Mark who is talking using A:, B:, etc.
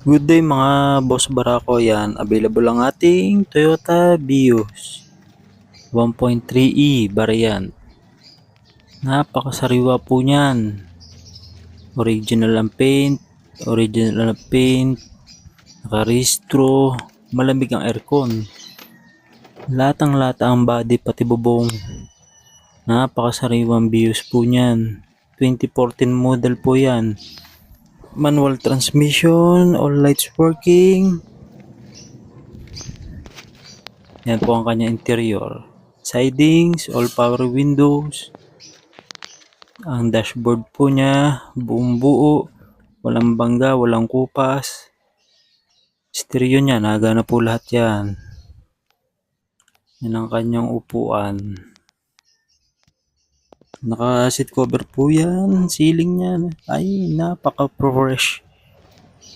A: Good day mga boss barako, yan. Available ang ating Toyota Vios 1.3e variant. Napakasariwa po niyan. Original ang paint, nakarehistro, malamig ang aircon. Latang-lata ang body pati bubong. Napakasariwang Vios po niyan. 2014 model po yan. Manual transmission, all lights working. Yan po ang kanya interior. Sidings, all power windows. Ang dashboard po niya, buong buo. Walang bangga, walang kupas. Stereo niya, nagana po lahat yan. Yan ang kanyang upuan. Naka seat cover po yan. Ceiling niya ay napaka-fresh.